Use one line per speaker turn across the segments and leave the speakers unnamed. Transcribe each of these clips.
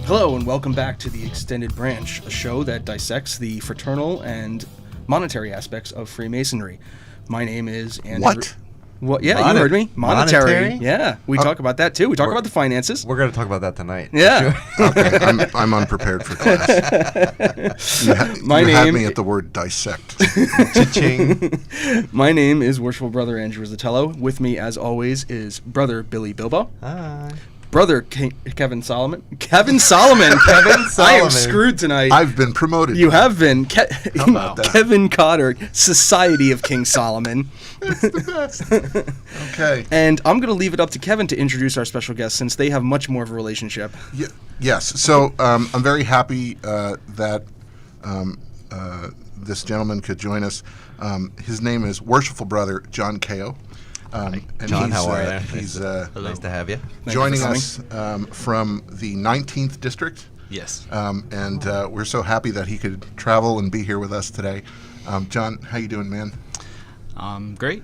Hello and welcome back to The Extended Branch, a show that dissects the fraternal and monetary aspects of Freemasonry. My name is Andrew. What? Yeah, you heard me. Monetary. Yeah, we talk about that too. We talk about the finances.
We're going to talk about that tonight.
Yeah.
Okay, I'm unprepared for class. You had me at the word dissect.
Cha-ching.
My name is Worshipful Brother Andrew Zatello. With me, as always, is Brother Billy Bilbo.
Hi.
Brother Kevin Solomon. Kevin Solomon. I am screwed tonight.
I've been promoted.
You have been.
How about that?
Kevin Cotter, Society of King Solomon.
That's the best. Okay.
And I'm going to leave it up to Kevin to introduce our special guests since they have much more of a relationship.
Yes. So I'm very happy that this gentleman could join us. His name is Worshipful Brother John Cajio.
And John, how are you?
He's
nice to have you.
Joining us from the 19th District.
Yes.
And we're so happy that he could travel and be here with us today. John, how you doing, man?
Great.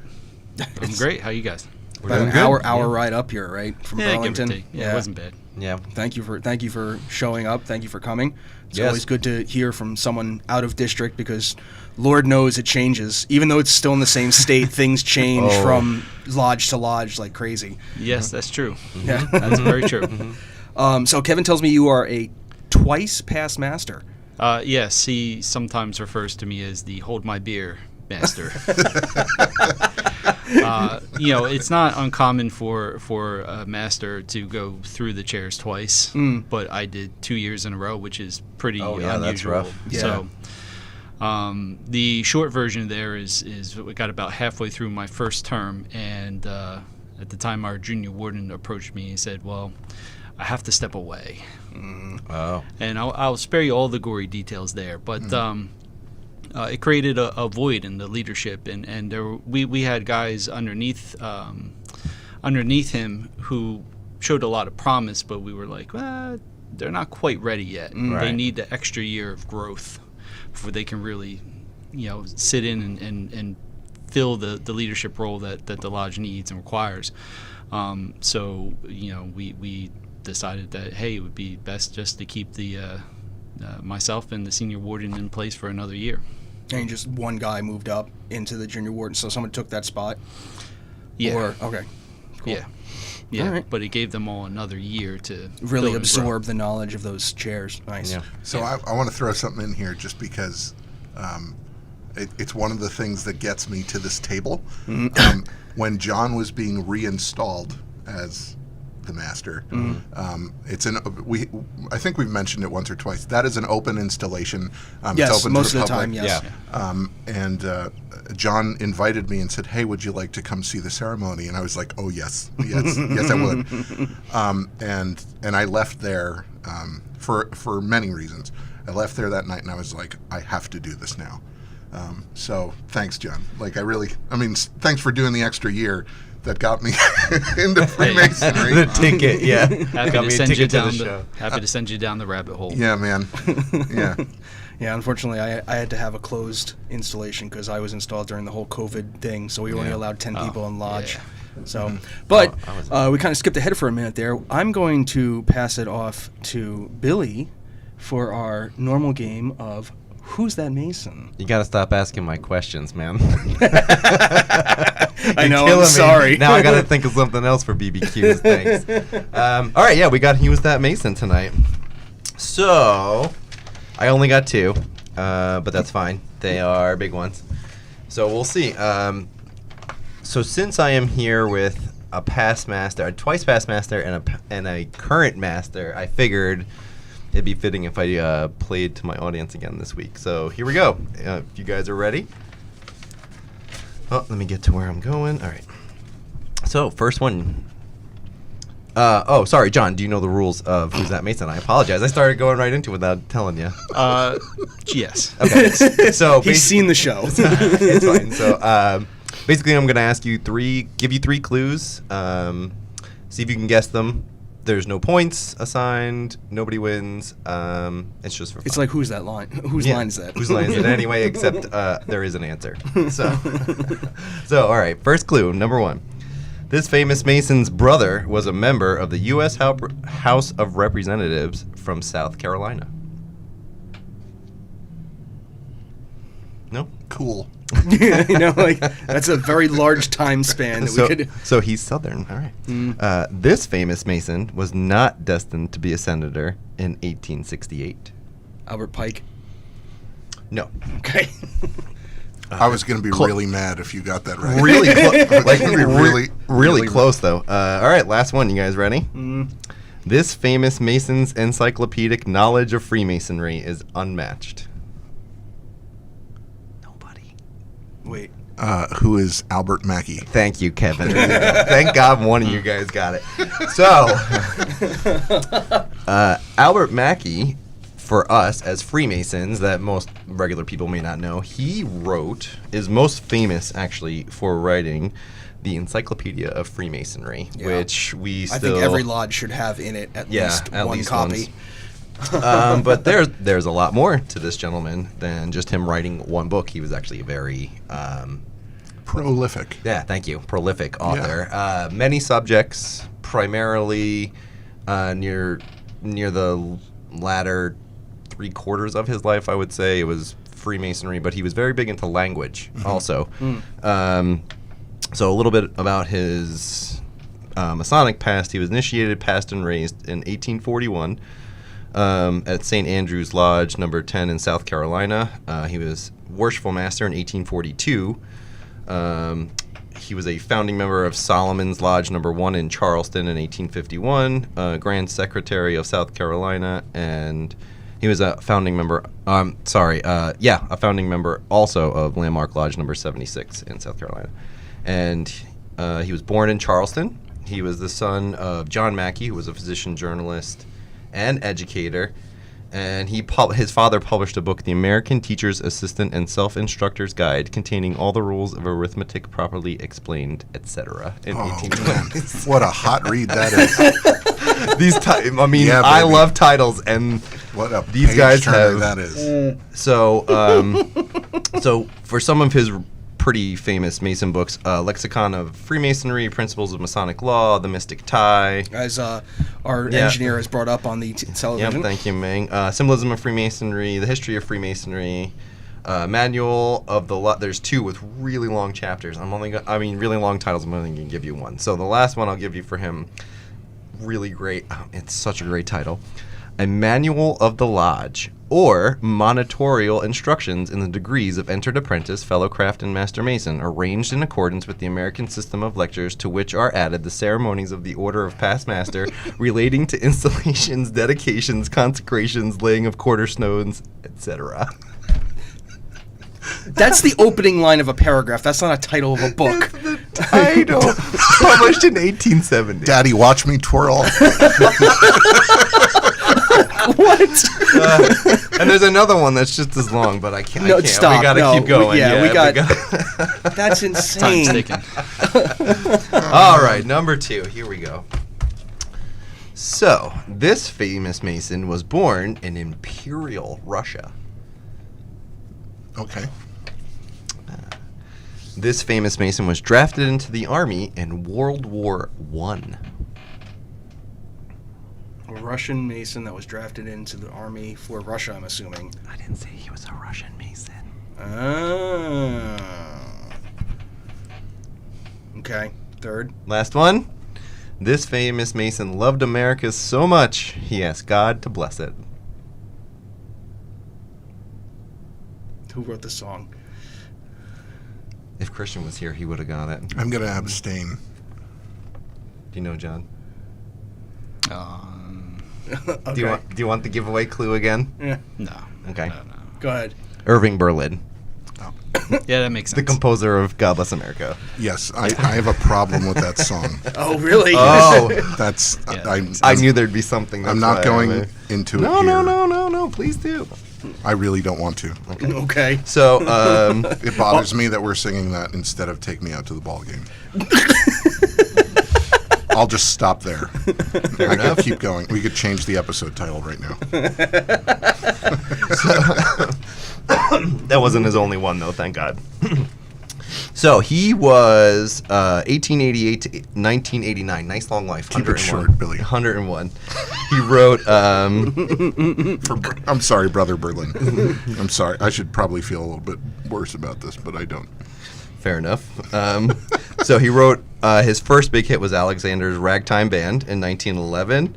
I'm great. How you guys?
We're doing an hour ride up here, right, from Burlington.
Give or take. Yeah, it wasn't bad.
Yeah.
Thank you for showing up. Thank you for coming. It's
Yes.
always good to hear from someone out of district because Lord knows it changes. Even though it's still in the same state, things change from lodge to lodge like crazy.
Yes, that's true.
Yeah.
That's very true.
So Kevin tells me you are a twice past master.
Yes, he sometimes refers to me as the hold my beer master. It's not uncommon for a master to go through the chairs twice, but I did 2 years in a row, which is pretty unusual.
That's rough.
Yeah.
So the short version there is we got about halfway through my first term, and at the time our junior warden approached me and said, well, I have to step away.
Oh.
And I'll spare you all the gory details there, but it created a void in the leadership, and we had guys underneath him who showed a lot of promise, but we were like, well, they're not quite ready yet.
Right.
They need the extra year of growth before they can really, sit in and fill the leadership role that the lodge needs and requires. So we decided that, hey, it would be best just to keep the myself and the senior warden in place for another year.
And just one guy moved up into the junior warden, so someone took that spot?
Yeah.
Okay. Cool.
Yeah.
All right.
But it gave them all another year to
Really
fill and
absorb
grow.
the knowledge of those chairs. Nice.
Yeah.
So I want to throw something in here just because it's one of the things that gets me to this table. When John was being reinstalled as the master, I think we've mentioned it once or twice. That is an open installation.
Yes,
it's open
most
to the
of the
public.
time, yes.
Yeah.
And John invited me and said, "Hey, would you like to come see the ceremony?" And I was like, "Oh yes, yes, I would." And I left there for many reasons. I left there that night, and I was like, "I have to do this now." So thanks, John. Thanks for doing the extra year that got me into Freemasonry.
The ticket, yeah.
Happy
Got
to
me a
send you
ticket to
down
the show.
happy to send you down the rabbit hole.
Yeah, man. Yeah.
Yeah, unfortunately, I had to have a closed installation because I was installed during the whole COVID thing, so we only allowed 10 people in lodge.
Yeah.
So, but we kind of skipped ahead for a minute there. I'm going to pass it off to Billy for our normal game of Who's That Mason?
You got to stop asking my questions, man.
I know,
Killing
I'm
me.
sorry.
Now I got to think of something else for BBQs. Thanks. All right, yeah, we got Who's That Mason tonight. So, I only got two, but that's fine. They are big ones. So we'll see. So since I am here with a past master, a twice past master, and a current master, I figured it'd be fitting if I played to my audience again this week. So here we go. If you guys are ready. Oh, let me get to where I'm going. All right. So first one. Sorry, John. Do you know the rules of Who's That Mason? I apologize. I started going right into it without telling you.
Yes.
Okay. So
He's seen the show.
it's fine. So basically, I'm going to ask you give you three clues. See if you can guess them. There's no points assigned. Nobody wins. It's just for fun.
It's like, who's that line? Whose line is that?
Whose line is it anyway, except there is an answer. So, all right. First clue, number one. This famous Mason's brother was a member of the U.S. House of Representatives from South Carolina? No?
Cool.
That's a very large time span that we could.
So he's Southern. All right. This famous Mason was not destined to be a senator in 1868.
Albert Pike.
No.
Okay.
I was going to be really mad if you got that right.
Really close. Like
really
close, though. All right, last one. You guys ready? This famous Mason's encyclopedic knowledge of Freemasonry is unmatched. Nobody.
Wait.
Who is Albert Mackey?
Thank you, Kevin. Thank God one of you guys got it. So, Albert Mackey, for us as Freemasons, that most regular people may not know, he is most famous actually for writing the Encyclopedia of Freemasonry, which I
think every lodge should have in it at least one copy.
But there's a lot more to this gentleman than just him writing one book. He was actually a very
prolific.
Yeah, thank you. Prolific author. Yeah. Many subjects, primarily near the latter 3/4 of his life, I would say. It was Freemasonry, but he was very big into language also. So a little bit about his Masonic past. He was initiated, passed, and raised in 1841 at St. Andrew's Lodge, number 10 in South Carolina. He was Worshipful Master in 1842. He was a founding member of Solomon's Lodge number 1 in Charleston in 1851, Grand Secretary of South Carolina, and he was a founding member, a founding member also of Landmark Lodge number 76 in South Carolina. And he was born in Charleston. He was the son of John Mackey, who was a physician, journalist, and educator. And his father published a book, The American Teacher's Assistant and Self-Instructor's Guide, containing all the rules of arithmetic properly explained, etc. in 1820.
What a hot read that is.
I love titles, and
what a
these guys have
that is.
So for some of his pretty famous Mason books, Lexicon of Freemasonry, Principles of Masonic Law, The Mystic Tie.
As our engineer has brought up on the television.
Yep, thank you, Ming. Symbolism of Freemasonry, The History of Freemasonry, Manual of the Law. There's 2 with really long chapters. Really long titles. I'm only going to give you one. So the last one I'll give you for him, really great. It's such a great title. A Manual of the Lodge, or Monitorial Instructions in the Degrees of Entered Apprentice, Fellow Craft, and Master Mason, arranged in accordance with the American system of lectures, to which are added the ceremonies of the Order of Past Master relating to installations, dedications, consecrations, laying of cornerstones, etc.
That's the opening line of a paragraph. That's not a title of a book.
It's the title. Published in 1870.
Daddy, watch me twirl.
What?
And there's another one that's just as long, but I can't.
Stop.
We gotta keep going.
We got. That's insane.
Time's ticking.
All right, number 2. Here we go. So, this famous Mason was born in Imperial Russia.
Okay.
This famous Mason was drafted into the army in World War I.
A Russian Mason that was drafted into the army for Russia, I'm assuming.
I didn't say he was a Russian Mason.
Okay, third.
Last one. This famous Mason loved America so much, he asked God to bless it.
Who wrote the song?
If Christian was here, he would have got it.
I'm going to abstain.
Do you know, John?
Okay.
Do you want the giveaway clue again?
Yeah.
No.
Okay.
No.
Go ahead.
Irving Berlin,
Yeah, that makes sense.
the composer of God Bless America.
Yes, I have a problem with that song.
Oh, really?
Oh,
That's
Yeah.
I knew there'd be something.
I'm
that's
not
why
going into it
No,
here.
no. Please do.
I really don't want to.
Okay.
So,
It bothers me that we're singing that instead of "Take Me Out to the Ball Game." I'll just stop there. I could keep going. We could change the episode title right now.
that wasn't his only one, though. Thank God. So he was 1888 to 1989. Nice long life.
Keep it short, Billy.
101. He wrote.
I'm sorry, Brother Berlin. I'm sorry. I should probably feel a little bit worse about this, but I don't.
Fair enough. So he wrote his first big hit was Alexander's Ragtime Band in 1911.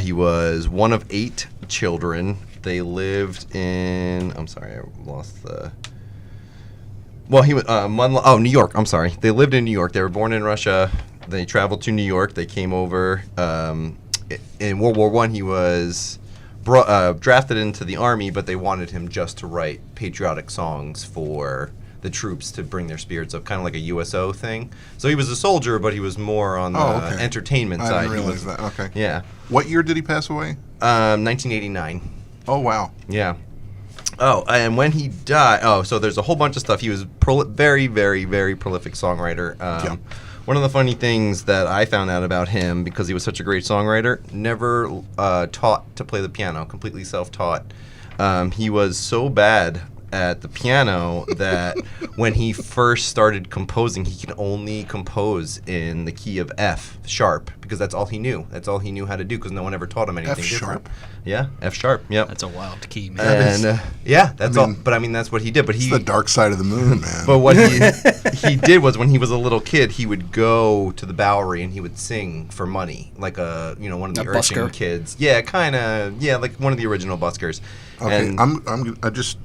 He was one of 8 children. They lived in. I'm sorry, I lost the. Well, he was New York. I'm sorry. They lived in New York. They were born in Russia. They traveled to New York. They came over. In World War I, he was drafted into the army, but they wanted him just to write patriotic songs for the troops to bring their spirits up, kind of like a USO thing. So he was a soldier, but he was more on the entertainment side.
I didn't realize that. Okay.
Yeah.
What year did he pass away?
1989.
Oh, wow.
Yeah. Oh, and when he died, so there's a whole bunch of stuff. He was very, very, very prolific songwriter. One of the funny things that I found out about him, because he was such a great songwriter, never taught to play the piano, completely self-taught. He was so bad at the piano that when he first started composing, he could only compose in the key of F sharp, because that's all he knew. That's all he knew how to do, because no one ever taught him anything different.
F sharp?
Yeah, F sharp. Yep.
That's a wild key, man.
And that's all. But I mean, that's what he did. But
it's the dark side of the moon, man.
But what he did was, when he was a little kid, he would go to the Bowery and he would sing for money, like one of the urchin kids. Yeah, kind of. Yeah, like one of the original buskers.
Okay, and I just.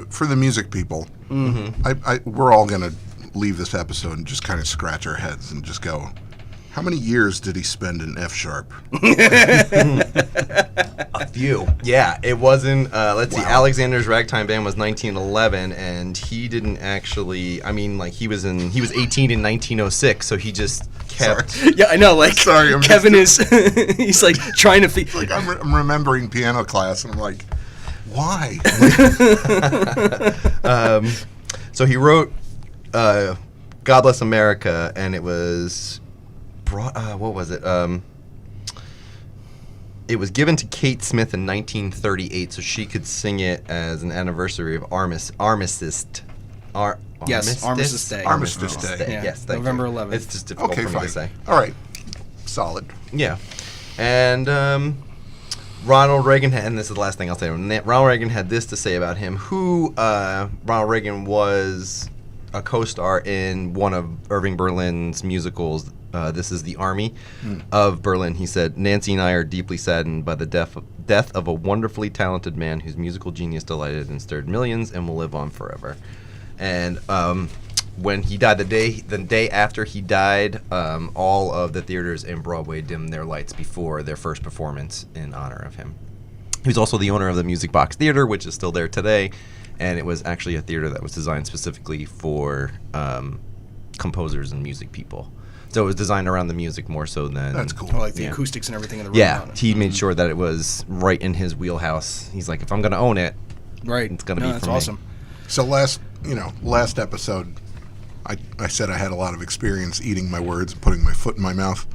For the music people, we're all going to leave this episode and just kind of scratch our heads and just go, how many years did he spend in F sharp?
A few. Yeah, it wasn't, let's see, Alexander's Ragtime Band was 1911, and he didn't actually, he was 18 in 1906, so he just kept.
Sorry. Yeah, I know, sorry, Kevin is, he's trying to think.
I'm remembering piano class, and I'm like, why?
So he wrote God Bless America, and it was what was it? It was given to Kate Smith in 1938, so she could sing it as an anniversary of Armistice Day.
Armistice Day.
Armistice Day.
Yeah,
yes,
November 11th.
It's just difficult for me to say.
All right. Solid.
Yeah. And Ronald Reagan had, and this is the last thing I'll say, Ronald Reagan had this to say about him, Ronald Reagan was a co-star in one of Irving Berlin's musicals, This Is the Army of Berlin. He said, Nancy and I are deeply saddened by the death of a wonderfully talented man whose musical genius delighted and stirred millions and will live on forever. And when he died, the day after he died, all of the theaters in Broadway dimmed their lights before their first performance in honor of him. He was also the owner of the Music Box Theater, which is still there today, and it was actually a theater that was designed specifically for composers and music people. So it was designed around the music more so than...
That's cool.
Like the acoustics and everything in the room.
Yeah, he made sure that it was right in his wheelhouse. He's like, if I'm going to own it, it's going to be for me.
That's awesome.
So last episode, I said I had a lot of experience eating my words and putting my foot in my mouth.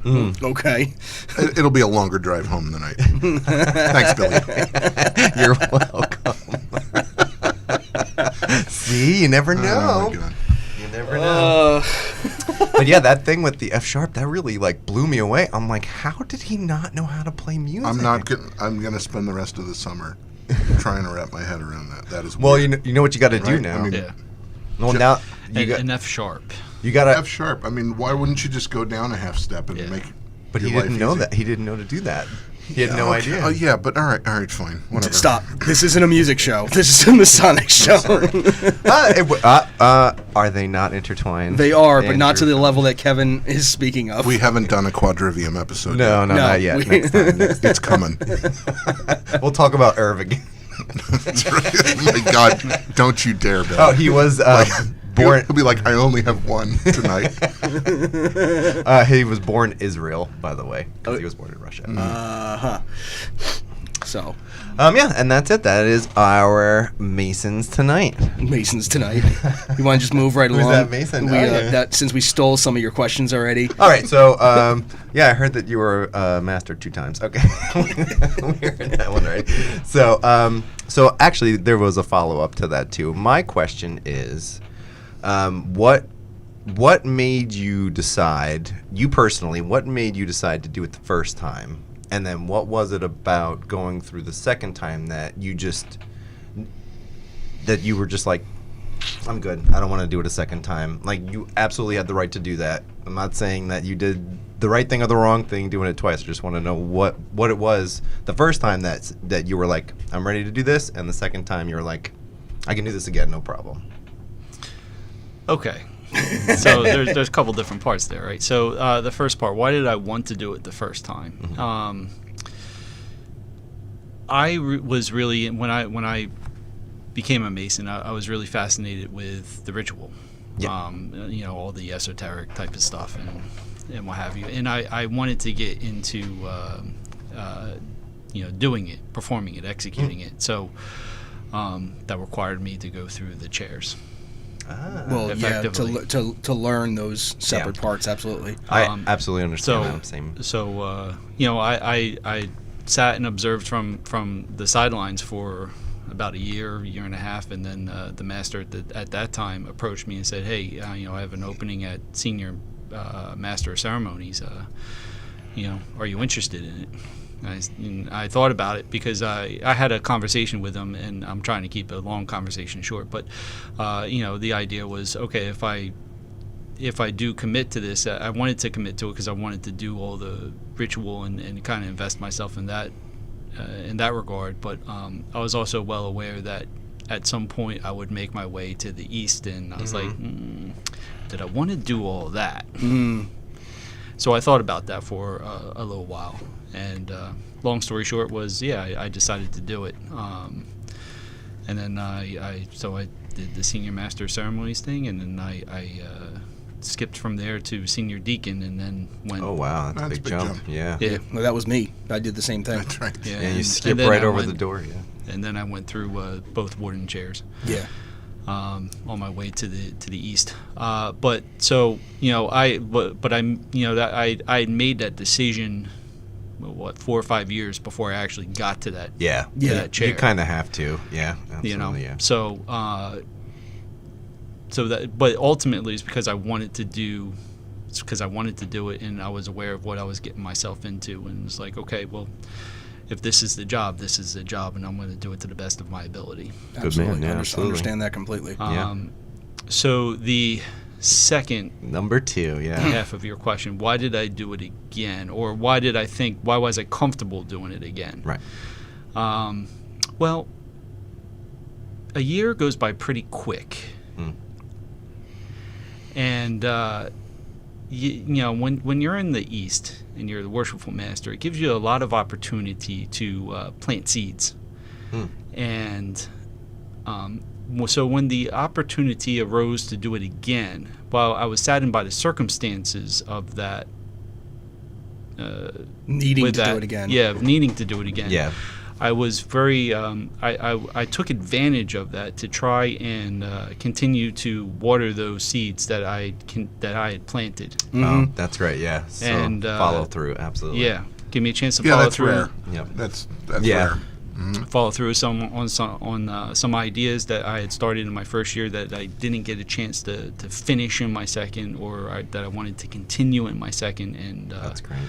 Okay.
It'll be a longer drive home tonight. Thanks, Billy.
You're welcome. See, you never know.
Oh, my God.
You never know. But yeah, that thing with the F sharp, that really blew me away. I'm like, how did he not know how to play music?
I'm gonna spend the rest of the summer trying to wrap my head around that. That is
well,
weird.
you know what you got to do now. Well, now you got
an F sharp.
You got
F sharp. Why wouldn't you just go down a half step and make?
But he didn't know that. He didn't know to do that. He had no idea.
Oh yeah, but all right, fine. Whatever.
Stop. This isn't a music show. This is a Masonic show.
Are they not intertwined?
They are, but not to the level that Kevin is speaking of.
We haven't done a quadrivium episode.
No, not yet. Next time.
It's coming.
We'll talk about Irving.
That's right. Oh my God! Don't you dare, Bill.
Oh, he was born.
He'll be like, I only have one tonight.
He was born Israel, by the way, because he was born in Russia.
So.
And that's it. That is our Masons tonight.
Masons tonight. You want to just move right along?
Who's that Mason?
Since we stole some of your questions already.
All right. So, I heard that you were master 2 times. Okay. We heard that one, right? So actually, there was a follow-up to that, too. My question is, What made you decide, you personally, what made you decide to do it the first time? And then what was it about going through the second time that you were just like, I'm good. I don't want to do it a second time. Like, you absolutely had the right to do that. I'm not saying that you did the right thing or the wrong thing doing it twice. I just want to know what it was the first time that you were like, I'm ready to do this, and the second time you were like, I can do this again, no problem.
Okay. So there's a couple different parts there, right? So the first part, why did I want to do it the first time? Mm-hmm. Was really, when I became a Mason, I was really fascinated with the ritual. Yeah. All the esoteric type of stuff and what have you. And I wanted to get into doing it, performing it, executing it. So that required me to go through the chairs.
Well, yeah, to learn those separate parts, absolutely.
I absolutely understand that.
So I sat and observed from the sidelines for about a year and a half, and then the master at that time approached me and said, "Hey, I have an opening at Senior Master of Ceremonies. Are you interested in it?" And I thought about it because I had a conversation with him, and I'm trying to keep a long conversation short. But the idea was, okay, if I do commit to this, I wanted to commit to it because I wanted to do all the ritual and kind of invest myself in that regard. But I was also well aware that at some point I would make my way to the east, and I was like, did I want to do all that? So I thought about that for a little while. And long story short was, I decided to do it. And then I did the Senior Master of Ceremonies thing, and then I skipped from there to Senior Deacon, and then went.
Oh wow, that's a big jump. Yeah.
Well, that was me. I did the same thing.
That's right.
Yeah, you skipped right over the door. Yeah.
And then I went through both wooden chairs.
Yeah.
On my way to the east, but so I made that decision, 4 or 5 years before I actually got to that. That chair.
You kind of have to. Yeah. Absolutely, yeah.
So but ultimately it's because I wanted to do it, and I was aware of what I was getting myself into, and it's like, okay, well, if this is the job, this is the job, and I'm going to do it to the best of my ability.
Absolutely.
Man,
absolutely. Understand that completely.
So the second
number 2
half of your question, why did I do it again, or why was I comfortable doing it again?
Right.
Well, a year goes by pretty quick. And when you're in the East and you're the Worshipful Master, it gives you a lot of opportunity to plant seeds. And so when the opportunity arose to do it again, while I was saddened by the circumstances of that,
needing to do it again.
Yeah, needing to do it again.
Yeah.
I was very. I took advantage of that to try and continue to water those seeds that I had planted.
Oh, that's great. Yeah. So
and
follow through, absolutely.
Yeah, give me a chance to follow through.
Rare.
Yep.
That's rare.
Follow through on some ideas that I had started in my first year that I didn't get a chance to finish in my second, or that I wanted to continue in my second, and
that's great.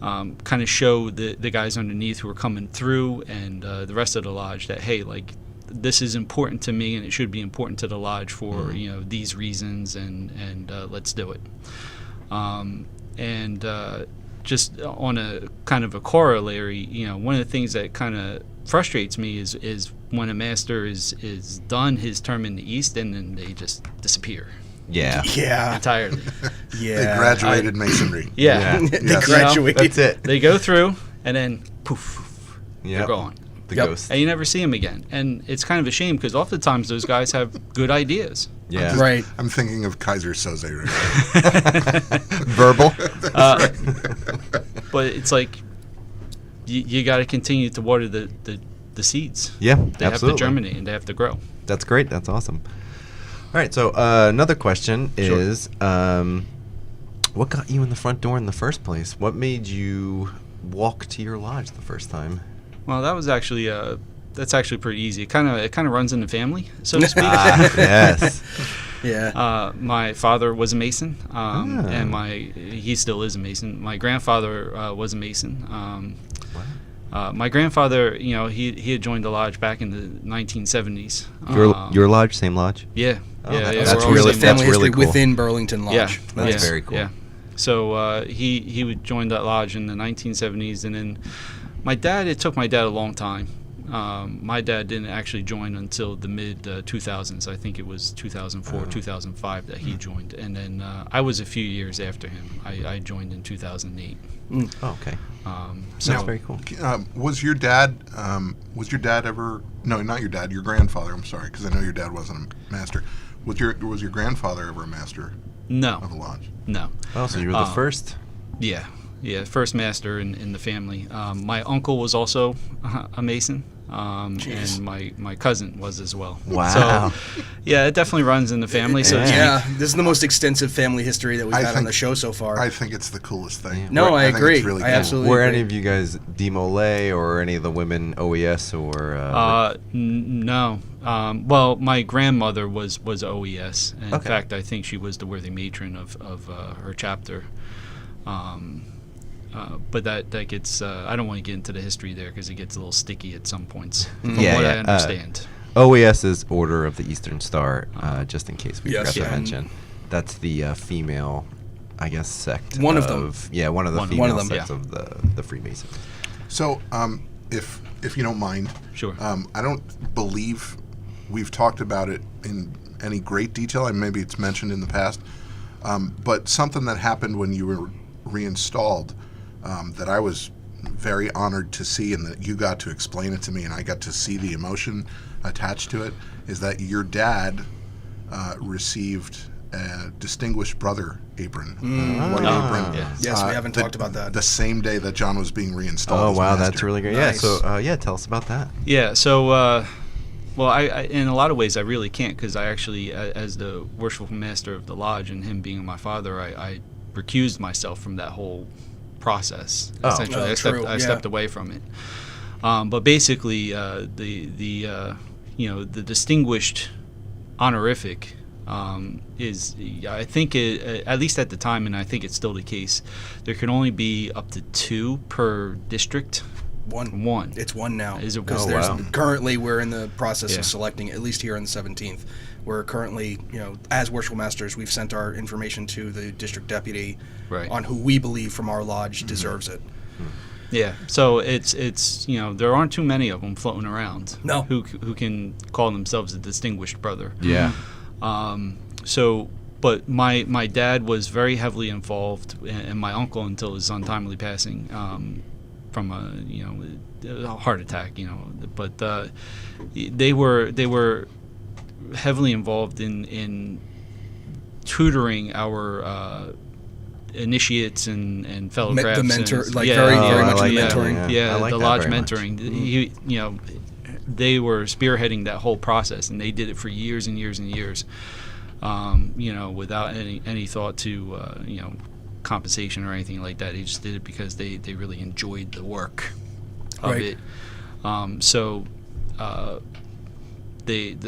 Kind of show the guys underneath who are coming through and the rest of the lodge that, hey, like, this is important to me, and it should be important to the lodge for these reasons, and let's do it. Just on a kind of a corollary, one of the things that kind of frustrates me is when a master is done his term in the East, and then they just disappear.
Yeah.
Entirely.
Yeah.
They graduated Masonry.
Yeah.
They graduated.
That's it.
They go through, and then poof, they're gone.
The ghost.
And you never see them again. And it's kind of a shame, because oftentimes those guys have good ideas.
Yeah.
Right.
I'm thinking of Kaiser Soze right now.
Verbal.
But it's like you got to continue to water the seeds.
Yeah,
they
absolutely.
have to germinate, and they have to grow.
That's great. That's awesome. All right, so another question is, what got you in the front door in the first place? What made you walk to your lodge the first time?
Well, that was actually that's actually pretty easy. It kind of runs in the family, so to speak.
Yes.
Yeah.
My father was a Mason, and he still is a Mason. My grandfather was a Mason. My grandfather, he had joined the lodge back in the 1970s.
Your lodge, same lodge?
Yeah.
Oh,
yeah,
that's
we're
really
all
family history
really cool.
within Burlington Lodge.
Yeah,
That's very cool.
Yeah. So he would join that lodge in the 1970s, and then my dad. It took my dad a long time. My dad didn't actually join until the mid 2000s. I think it was 2004, 2005 that he joined, and then I was a few years after him. I joined in 2008.
Oh, okay.
So
That's very cool.
Was your dad ever? No, not your dad. Your grandfather. I'm sorry, because I know your dad wasn't a master. Was your grandfather ever a master
No,
of the lodge?
no.
Oh, so you were the first?
Yeah, first master in the family. My uncle was also a Mason, and my cousin was as well.
Wow.
So, yeah, it definitely runs in the family. So
Yeah, this is the most extensive family history that we've had on the show so far.
I think it's the coolest thing.
No, I
think
agree.
It's really
I
cool.
absolutely
Were
agree.
any of you guys Demolay or any of the women OES or?
No. Well, my grandmother was OES. And In
Okay.
fact, I think she was the worthy matron of her chapter. But that gets. I don't want to get into the history there because it gets a little sticky at some points. From what I understand.
OES is Order of the Eastern Star, just in case we
Yes,
forgot to
yeah.
mention. That's the female, I guess, sect.
One of them.
Yeah, one of the
One
female
of them,
sects
yeah.
of the Freemasons.
So, if you don't mind,
Sure.
I don't believe we've talked about it in any great detail. And maybe it's mentioned in the past, but something that happened when you were reinstalled that I was very honored to see, and that you got to explain it to me, and I got to see the emotion attached to it, is that your dad received a Distinguished Brother apron, white apron.
yeah.
Yes, we haven't talked about that.
The same day that John was being reinstalled.
Oh
as
wow,
master.
that's really great.
Nice.
Yeah, so tell us about that.
Yeah. So, well, I in a lot of ways I really can't because I actually, as the Worshipful Master of the Lodge and him being my father, I recused myself from that whole process.
Oh.
Essentially,
Oh, true,
I
yeah.
stepped away from it. But basically, the distinguished honorific is, I think, at least at the time, and I think it's still the case, there can only be up to 2 per district. One.
It's one now.
Is it
Because
one?
there's
wow.
currently we're in the process
Yeah.
of selecting, at least here on the 17th. We're currently, as Worshipful Masters, we've sent our information to the district deputy
Right.
on who we believe from our lodge deserves it.
Yeah, so it's there aren't too many of them floating around.
No.
Who can call themselves a distinguished brother.
Yeah.
But my dad was very heavily involved, and my uncle until his untimely passing from a heart attack. But they were heavily involved in tutoring our initiates and fellow crafts.
The mentor,
and,
like
yeah,
very,
yeah,
very
I
much
like
the
that,
mentoring.
yeah. I like
the
that
lodge
very much.
mentoring. They were spearheading that whole process, and they did it for years and years and years. Without any thought to compensation or anything like that. They just did it because they really enjoyed the work of
Right.
it.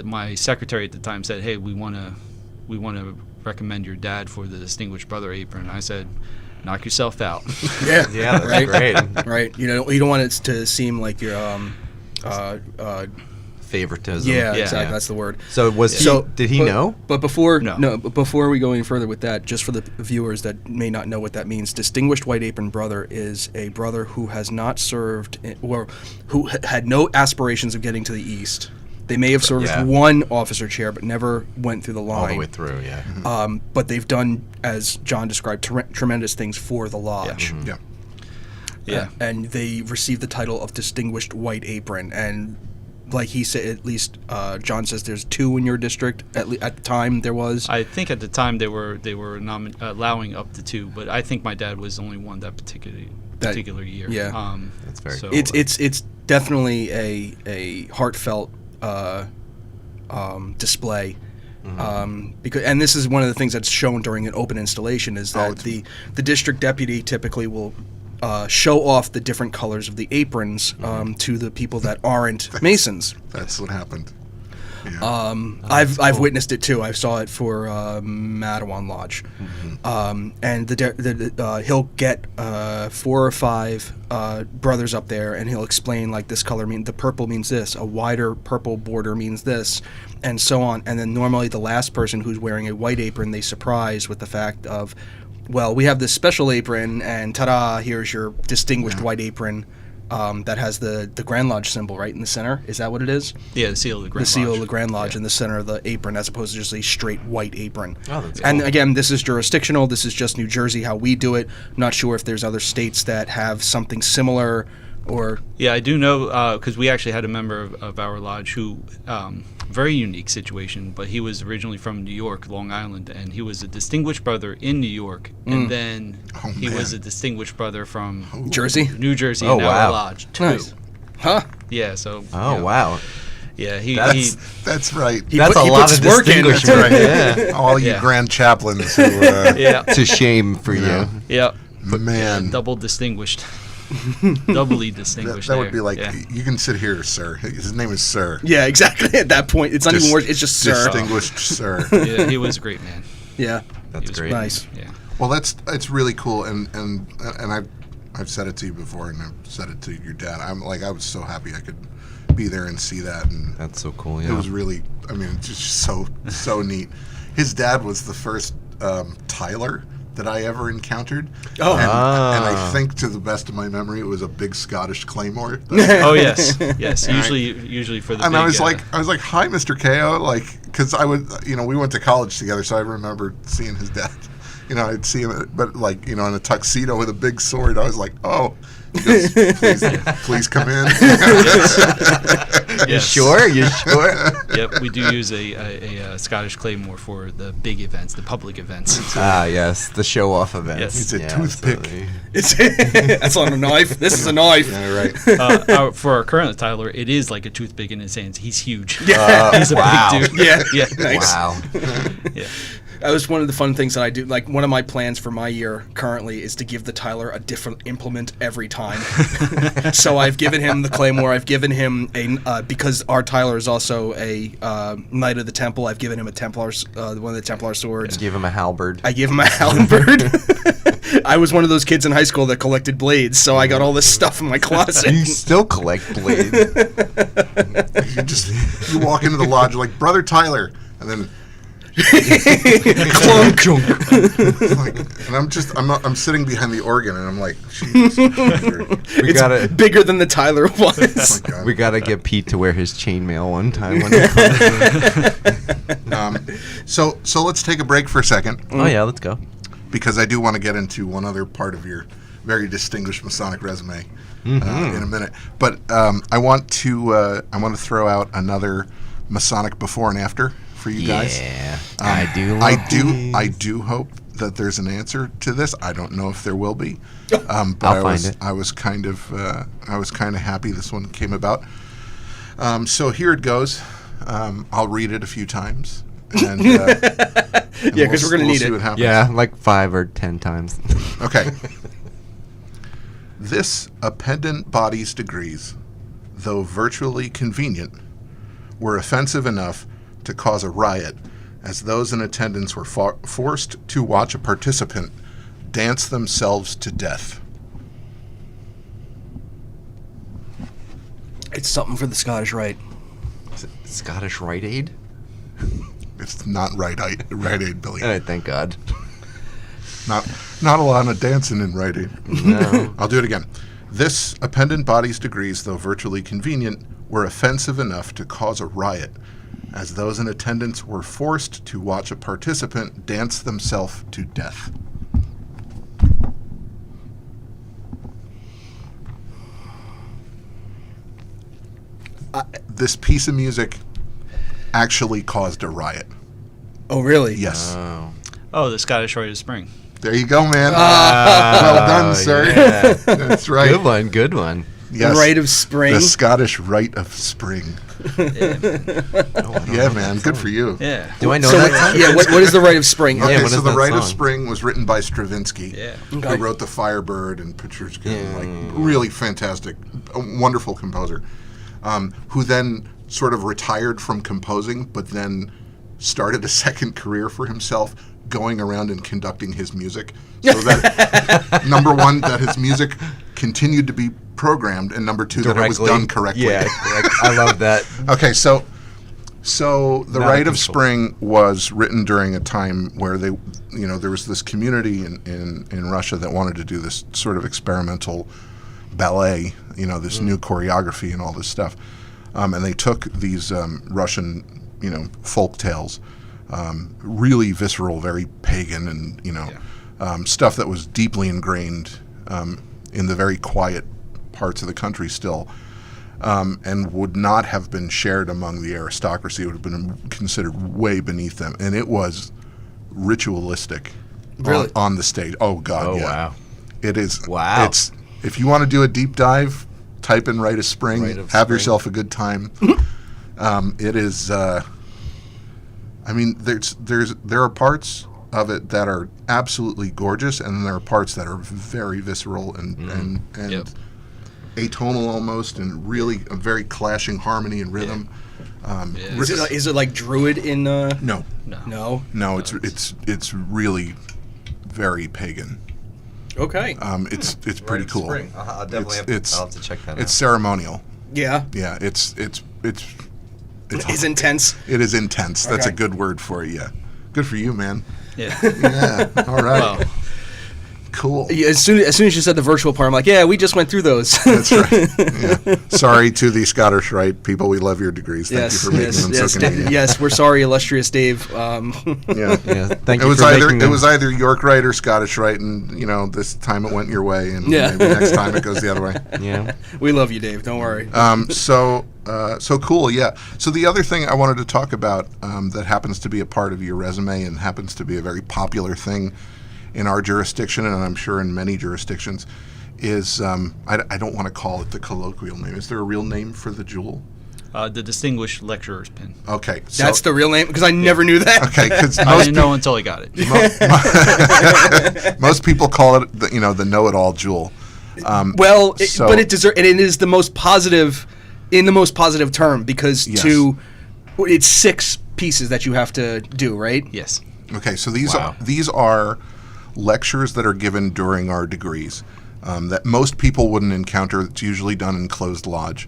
My secretary at the time said, "Hey, we want to recommend your dad for the Distinguished Brother apron." I said, "Knock yourself out."
Yeah,
Yeah, that's
right?
great.
Right. You don't want it to seem like you're
Favoritism.
yeah,
Yeah.
exactly.
Yeah.
That's the word.
So was he? Did he
but-
know?
But before
No.
before we go any further with that, just for the viewers that may not know what that means, Distinguished White Apron Brother is a brother who has not served or who had no aspirations of getting to the East. They may have served
Yeah.
one officer chair, but never went through the line.
All the way through, yeah.
But they've done, as John described, tremendous things for the lodge.
Yeah.
Yeah.
And they received the title of Distinguished White Apron. And like he said, at least John says there's 2 in your district. At the time there was.
I think at the time they were allowing up to 2, but I think my dad was only one that particular year.
Yeah.
That's very cool.
It's definitely a heartfelt display. Because, and this is one of the things that's shown during an open installation is that the district deputy typically will show off the different colors of the aprons to the people that aren't Masons.
That's what happened.
I've witnessed it too. I saw it for Madawan Lodge, and he'll get 4 or 5 brothers up there, and he'll explain like this color means the purple means this, a wider purple border means this, and so on. And then normally the last person who's wearing a white apron, they surprise with the fact of, well, we have this special apron, and ta-da! Here's your distinguished white apron. That has the Grand Lodge symbol right in the center. Is that what it is?
Yeah, the seal of the Grand Lodge.
The seal of the Grand Lodge in the center of the apron, as opposed to just a straight white apron.
Oh, that's cool.
And again, this is jurisdictional. This is just New Jersey, how we do it. Not sure if there's other states that have something similar or...
Yeah, I do know, because we actually had a member of our lodge who, very unique situation, but he was originally from New York, Long Island, and he was a distinguished brother in New York, and then he was a distinguished brother from
Jersey?
New Jersey
Oh,
in
wow.
our lodge, too.
Nice. Huh?
Yeah, so...
Oh, wow.
Yeah,
That's right.
That's a
he
lot
puts
of
work in.
distinguishment.
Right.
Yeah.
All you
Yeah.
grand chaplains who,
yeah,
To shame for you.
know.
yeah,
man.
double distinguished. Doubly distinguished.
That would be
there.
like,
Yeah.
you can sit here, sir. His name is Sir.
Yeah, exactly. At that point, it's not even worth. It's just sir.
Distinguished Sir.
Yeah, he was a great man.
Yeah,
That's
He was
great.
nice.
Yeah.
Well, it's really cool, and I've said it to you before, and I've said it to your dad. I was so happy I could be there and see that, and
That's so cool, yeah.
it was really, I mean, it's just so neat. His dad was the first Tyler that I ever encountered.
Oh.
And
Ah.
I think, to the best of my memory, it was a big Scottish claymore.
Oh yes, yes. Usually for the.
And
big,
I was like, "Hi, Mr. KO," like, because I would, we went to college together, so I remember seeing his dad. I'd see him, but like, in a tuxedo with a big sword. I was like, "Oh, he goes, please come in."
You sure? You sure?
Yep, we do use a Scottish claymore for the big events, the public events.
Ah, yes, the show-off events.
Yes.
It's a toothpick.
absolutely.
That's on a knife. This is a knife.
Yeah, right.
For our current Tyler, it is like a toothpick in his hands. He's huge.
Yeah.
He's a
Wow.
big dude.
Yeah.
Yeah.
Nice.
Wow.
Yeah.
That was one of the fun things that I do. Like, one of my plans for my year currently is to give the Tyler a different implement every time. So I've given him the claymore. I've given him because our Tyler is also a Knight of the Temple. I've given him one of the Templar swords.
Give him a halberd.
I gave him a halberd. I was one of those kids in high school that collected blades, so I got all this stuff in my closet.
You still collect blades.
You walk into the lodge like, "Brother Tyler," and then
Clunk.
and I'm sitting behind the organ, and I'm like, Jesus,
We
It's
gotta
bigger than the Tyler was.
oh my God.
we gotta get Pete to wear his chainmail one time when he comes.
So let's take a break for a second,
Oh yeah, let's go.
because I do want to get into one other part of your very distinguished Masonic resume in a minute. But I want to throw out another Masonic before and after for you guys.
Yeah, I do. Love these.
I do hope that there's an answer to this. I don't know if there will be, but
I'll find it.
I was kind of happy this one came about. So here it goes. I'll read it a few times, and
Yeah, 'cause we're gonna need
see
it.
what happens.
Yeah, like 5 or 10 times.
Okay. This appendant body's degrees, though virtually convenient, were offensive enough to cause a riot, as those in attendance were forced to watch a participant dance themselves to death.
It's something for the Scottish Rite.
Is it Scottish Rite Aid?
It's not Rite Aid, Billy.
Oh, thank God.
Not a lot of dancing in Rite Aid.
No.
I'll do it again. This appendant body's degrees, though virtually convenient, were offensive enough to cause a riot, as those in attendance were forced to watch a participant dance themselves to death. This piece of music actually caused a riot.
Oh, really?
Yes.
Oh, the Scottish Rite of Spring.
There you go, man. Well done, sir.
Yeah.
That's right.
Good one, good one.
Yes.
Rite of Spring.
The Scottish Rite of Spring. Yeah, man. Good for you.
Yeah.
Do I know
So,
that song?
yeah, what is the Rite of Spring?
Okay,
what
so
is
the
that
Rite of
song?
Spring was written by Stravinsky,
Yeah.
Okay.
who wrote the Firebird and Petrushka, like really fantastic, a wonderful composer, who then sort of retired from composing, but then started a second career for himself, going around and conducting his music. So that, number one, that his music continued to be programmed, and number two, that it was done correctly.
Yeah, correct. I love that.
Okay, so the
Not
Rite
a
of Spring was written during a time where there was this community in Russia that wanted to do this sort of experimental ballet, this new choreography and all this stuff, and they took these Russian, folk tales, really visceral, very pagan, and stuff that was deeply ingrained in the very quiet parts of the country still. And would not have been shared among the aristocracy. It would have been considered way beneath them. And it was ritualistic on the stage. Oh, God,
Oh,
yeah.
wow.
It is.
Wow.
If you want to do a deep dive, type in Rite of Spring,
Rite of
have
Spring.
yourself a good time. It is, there are parts of it that are absolutely gorgeous, and then there are parts that are very visceral and
Yep.
atonal almost, and really a very clashing harmony and rhythm.
Is it like Druid in?
No,
No.
it's really very pagan.
Okay.
It's pretty cool.
Spring. I'll definitely I'll have to check that out.
It's ceremonial.
Yeah.
Yeah, it's
It's intense.
It is intense. That's a
Okay.
good word for it. Yeah, good for you, man.
Yeah.
Yeah. All right.
Well,
Cool.
Yeah, as soon as you said the virtual part, I'm like, yeah, we just went through those.
That's right. Yeah. Sorry to the Scottish Rite people. We love your degrees. Thank you for making them so Canadian.
yes, we're sorry, illustrious Dave.
Yeah.
Yeah, thank
It
you
was
for
either
making them.
either York Rite or Scottish Rite, and this time it went your way, and
Yeah.
maybe next time it goes the other way.
Yeah.
We love you, Dave. Don't worry.
So cool, yeah. So the other thing I wanted to talk about that happens to be a part of your resume and happens to be a very popular thing in our jurisdiction, and I'm sure in many jurisdictions, is I don't want to call it the colloquial name. Is there a real name for the jewel?
the Distinguished Lecturer's Pin.
Okay, so,
That's the real name? Because I never knew that.
okay. Because
I didn't know until I got it.
most people call it the know-it-all jewel.
Well,
So-
but it is the most positive, in the most positive term, because
Yes.
it's 6 pieces that you have to do, right?
Yes.
Okay, so
Wow.
these are lectures that are given during our degrees that most people wouldn't encounter. It's usually done in closed lodge,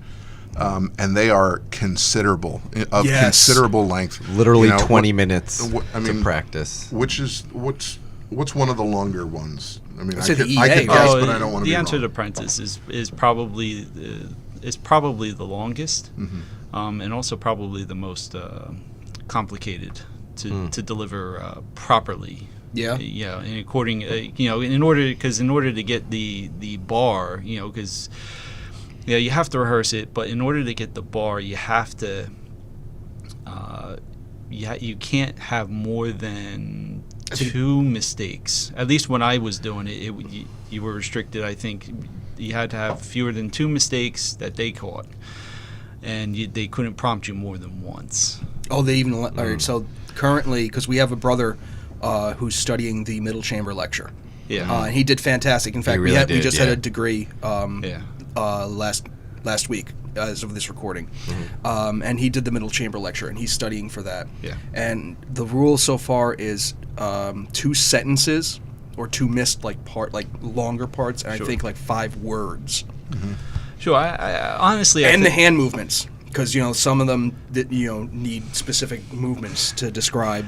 and they are considerable of
Yes.
considerable length.
Literally
You know,
20 minutes
I mean,
to practice.
What's one of the longer ones? I mean,
Say the
I could
EA,
guess,
right?
but I don't want to be
The Entered
wrong.
Apprentice is probably the longest, and also probably the most complicated to deliver properly.
Yeah.
Yeah, and according, in order to get the bar, because you have to rehearse it, but in order to get the bar, you have to, you can't have more than 2 mistakes. At least when I was doing it, you were restricted. I think you had to have fewer than 2 mistakes that they caught, and they couldn't prompt you more than once.
Oh, they even all right. So currently, because we have a brother who's studying the middle chamber lecture.
Yeah.
And he did fantastic. In fact,
really
we
did,
just had
yeah.
a degree
Yeah.
last week as of this recording, and he did the middle chamber lecture, and he's studying for that.
Yeah.
And the rule so far is 2 sentences or 2 missed longer parts, and
Sure.
I think 5 words,
Sure. I honestly,
and the hand movements, because some of them need specific movements to describe.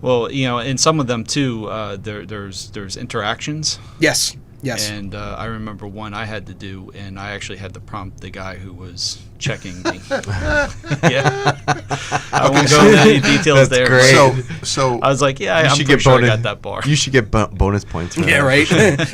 well, in some of them too, there's interactions.
Yes.
And I remember one I had to do, and I actually had to prompt the guy who was checking me. Yeah. I won't go into any details
That's
there.
great.
So
I was like, yeah, I'm
should
pretty
get
sure I
bonus-
got that bar.
You should get bonus points for that.
Yeah, right.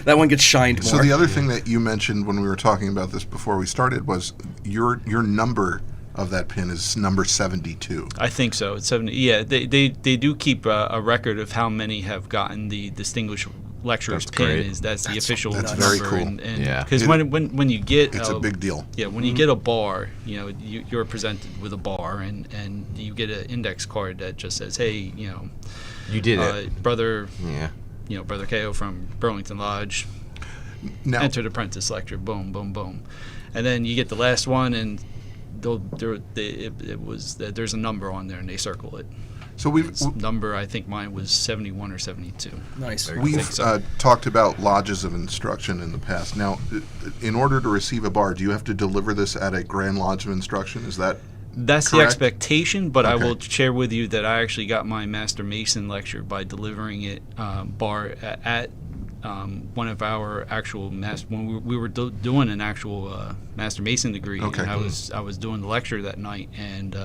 That one gets shined more.
So the other thing that you mentioned when we were talking about this before we started was your number of that pin is number 72.
I think so. It's 70. Yeah, they do keep a record of how many have gotten the Distinguished Lecturer's
That's
Pin.
great.
That's the official
that's
number.
very cool.
And
Yeah.
Because when you get
It's a big deal.
Yeah, when you get a bar, you're presented with a bar, and you get an index card that just says, hey,
You did it.
brother,
Yeah.
Brother Cajio from Burlington Lodge,
Now,
entered apprentice lecture, boom, boom, boom. And then you get the last one, and there's a number on there and they circle it.
So
Number, I think mine was 71 or 72.
Nice.
We've talked about lodges of instruction in the past. Now, in order to receive a bar, do you have to deliver this at a Grand Lodge of Instruction? Is that
That's
correct?
the expectation, but I
Okay.
will share with you that I actually got my Master Mason lecture by delivering it bar at one of our actual when we were doing an actual Master Mason degree.
Okay.
And I was doing the lecture that night, and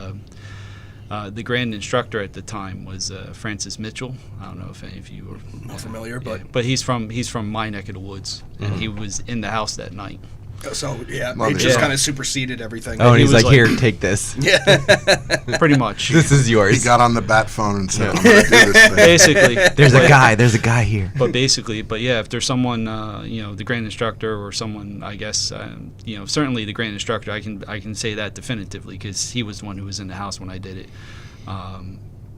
the grand instructor at the time was Francis Mitchell. I don't know if any of you are
Not familiar, but
but he's from my neck of the woods, and he was in the house that night.
so yeah,
Love
it
it.
just
Yeah.
kind of superseded everything.
Oh, and he's
was
like,
like-
here, take this.
Yeah.
Pretty much.
This is
he
yours.
got on the bat phone and said, I'm going to do this thing?
Basically.
There's a guy here.
But yeah, if there's someone, the grand instructor or someone, I guess, certainly the grand instructor, I can say that definitively because he was the one who was in the house when I did it.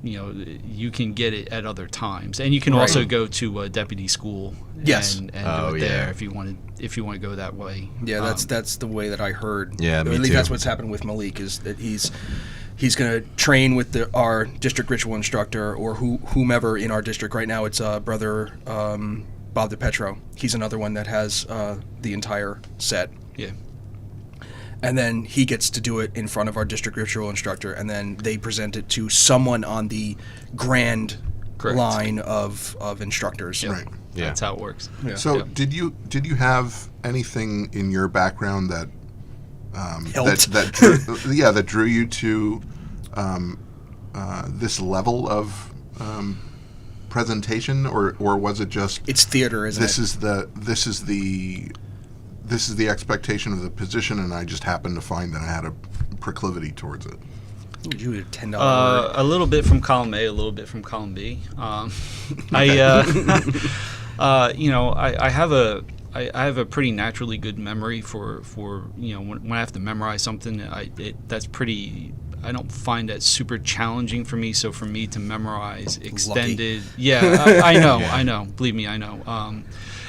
You can get it at other times, and you can also go to a deputy school.
Yes.
And
Oh,
do it
yeah.
there if you want to go that way.
Yeah, that's the way that I heard.
Yeah, me
At least
too.
that's what's happened with Malik, is that he's going to train with our district ritual instructor or whomever in our district. Right now it's brother Bob DePetro. He's another one that has the entire set.
Yeah.
And then he gets to do it in front of our district ritual instructor, and then they present it to someone on the grand
Correct.
line of instructors.
Yep.
Right.
Yeah.
That's how it works.
Yeah.
So
Yep.
did you have anything in your background that
Helped.
that drew you to this level of presentation, or was it just
It's theater, isn't
this
it?
is the expectation of the position, and I just happened to find that I had a proclivity towards it?
You had $10.
A little bit from column A, a little bit from column B. I have a pretty naturally good memory for when I have to memorize something. I don't find that super challenging for me. So for me to memorize extended, I know. Believe me, I know.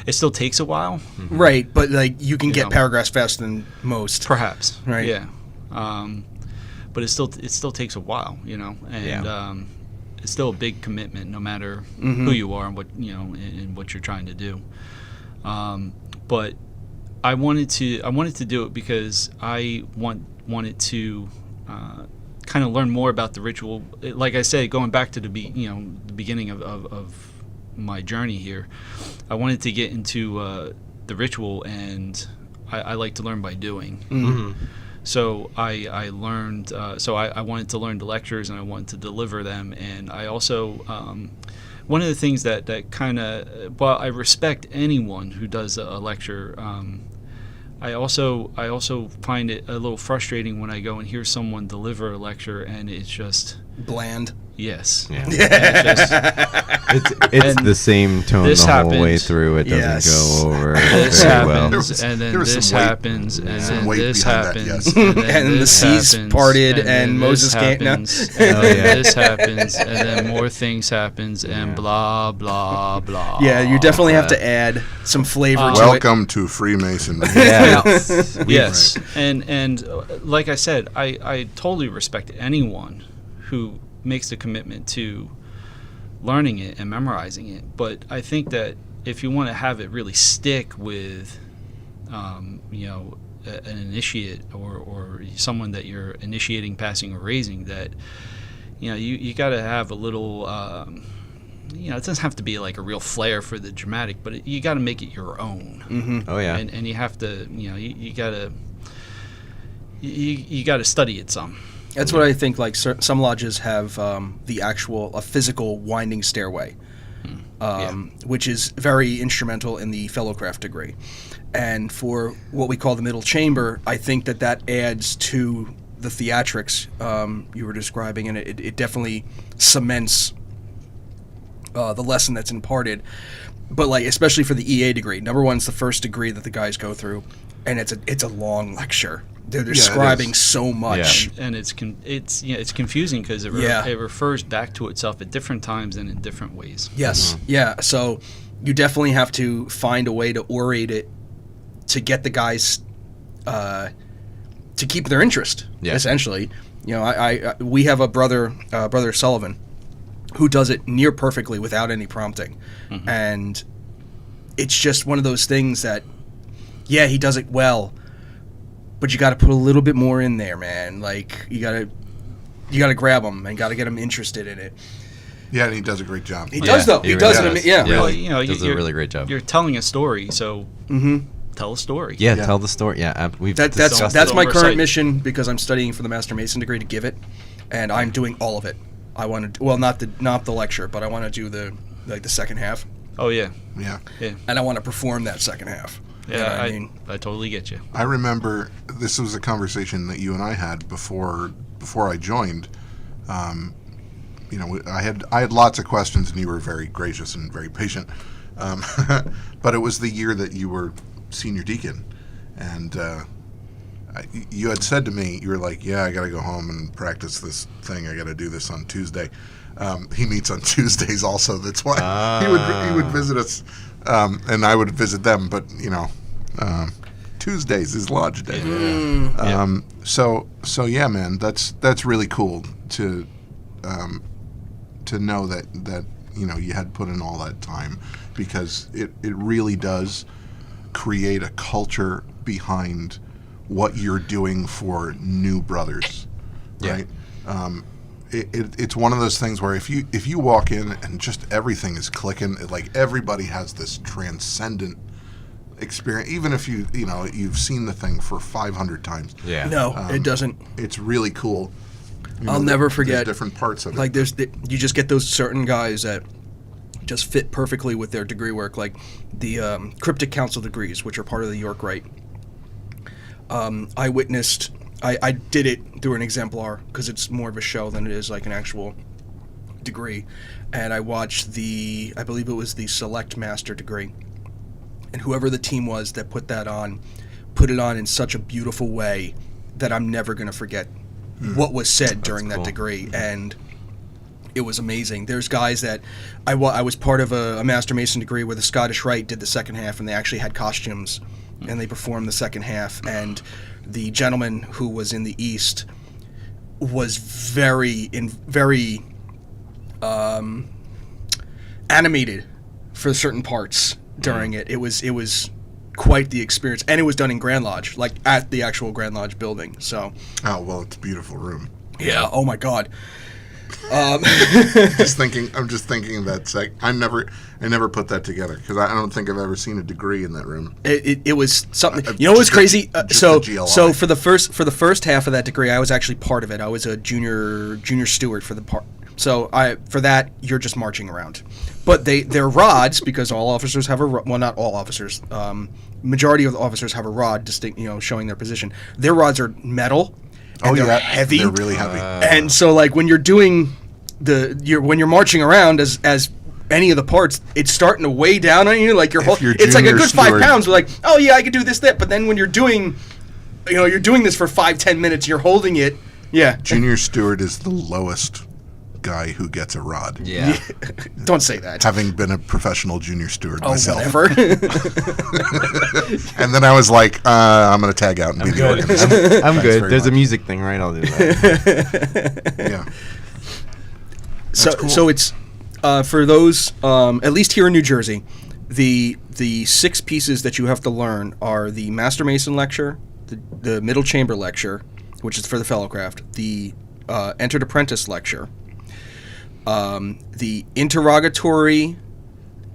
It still takes a while,
Right, but like you can get
know.
paragraphs faster than most.
perhaps.
Right.
Yeah. But it still takes a while, and it's still a big commitment, no matter who you are and what and what you're trying to do. But I wanted to do it because I wanted to kind of learn more about the ritual. Like I said, going back to the beginning of my journey here, I wanted to get into the ritual, and I like to learn by doing.
Mm-hmm.
So I learned. So I wanted to learn the lectures, and I wanted to deliver them. And I also one of the things that kind of, while I respect anyone who does a lecture, I also find it a little frustrating when I go and hear someone deliver a lecture and it's just
Bland.
yes.
Yeah.
And it's just,
It's
And
the same tone the
this
whole way
happens.
through. It doesn't
Yes.
go over
this
very well.
happens, and then
There was
this
some weight-
happens, and
some
then
weight
this
behind that,
happens,
yes.
and then
And the
this
seas
happens,
parted,
and
and
then
Moses
this
came- no.
happens, and
Oh,
then
yeah.
this happens, and then more things happens, and blah blah blah.
Yeah, you definitely have to add some flavor to it.
Welcome to Freemasonry.
Yeah.
Yes, and like I said, I totally respect anyone who makes the commitment to learning it and memorizing it. But I think that if you want to have it really stick with, an initiate or someone that you're initiating, passing, or raising, that you got to have a little. It doesn't have to be like a real flair for the dramatic, but you got to make it your own.
Mm-hmm.
Oh yeah.
And you have to, you gotta you gotta study it some.
That's what I think. Like some lodges have a physical winding stairway, which is very instrumental in the fellowcraft degree. And for what we call the middle chamber, I think that adds to the theatrics you were describing, and it definitely cements the lesson that's imparted. But like, especially for the EA degree, number one's the first degree that the guys go through, and it's a long lecture. They're describing so much.
And it's confusing because it refers back to itself at different times and in different ways.
Yes. Yeah. So you definitely have to find a way to orate it to get the guys to keep their interest, essentially. You know, we have a brother Sullivan, who does it near perfectly without any prompting, and it's just one of those things that, yeah, he does it well, but you got to put a little bit more in there, man. Like you got to grab him and got to get him interested in it.
Yeah, and he does a great job.
He does, though. He
really
does.
does.
Yeah.
Well, you know,
does a really great job.
You're telling a story, so tell a story.
Yeah, tell the story. Yeah, we've discussed
that's
it.
my current mission, because I'm studying for the Master Mason degree, to give it, and I'm doing all of it. I want to, well, not the lecture, but I want to do the second half.
Oh yeah.
Yeah.
And I want to perform that second half.
Yeah,
You know what
I totally get you.
I remember this was a conversation that you and I had before I joined. You know, I had lots of questions, and you were very gracious and very patient. But it was the year that you were senior deacon, and you had said to me, you were like, "Yeah, I got to go home and practice this thing. I got to do this on Tuesday." He meets on Tuesdays also. That's why he would visit us, and I would visit them. But you know, Tuesdays is lodge day. So yeah, man, that's really cool to know that you know you had put in all that time, because it really does create a culture behind what you're doing for new brothers, right? It's one of those things where if you walk in and just everything is clicking, like everybody has this transcendent experience, even if you've seen the thing for 500 times.
Yeah.
No, it doesn't.
It's really cool.
I'll never forget.
There's different parts of it.
Like you just get those certain guys that just fit perfectly with their degree work, like the cryptic council degrees, which are part of the York Rite. I did it through an exemplar, because it's more of a show than it is like an actual degree, and I watched I believe it was the Select Master degree, and whoever the team was that put it on in such a beautiful way that I'm never going to forget what was said during that degree, and it was amazing. There's guys that I was part of a Master Mason degree where the Scottish Rite did the second half, and they actually had costumes, and they performed the second half, and the gentleman who was in the East was very animated for certain parts during it. It was quite the experience, and it was done in Grand Lodge, like at the actual Grand Lodge building. So,
oh well, it's a beautiful room.
Yeah. Oh my God.
I'm just thinking of that. I never put that together, because I don't think I've ever seen a degree in that room.
It was something. You know what was crazy? So for the first half of that degree, I was actually part of it. I was a junior steward for the part. So for that, you're just marching around. But their rods, because all officers have not all officers. Majority of the officers have a rod, distinct, showing their position. Their rods are metal. And they're heavy.
They're really heavy.
And so, like, when you're doing when you're marching around as any of the parts, it's starting to weigh down on you. Like it's like a good 5 pounds. We're like, oh yeah, I could do this, that. But then when you're doing, you're doing this for 5-10 minutes, you're holding it. Yeah.
Junior steward is the lowest guy who gets a rod.
Yeah.
Don't say that.
Having been a professional junior steward myself.
Whatever.
And then I was like, I'm going to tag out and be the organizer.
I'm good. There's a music thing, right? I'll do that.
Yeah.
So it's for those, at least here in New Jersey, the 6 pieces that you have to learn are the Master Mason lecture, the Middle Chamber lecture, which is for the Fellowcraft, the Entered Apprentice lecture, the interrogatory.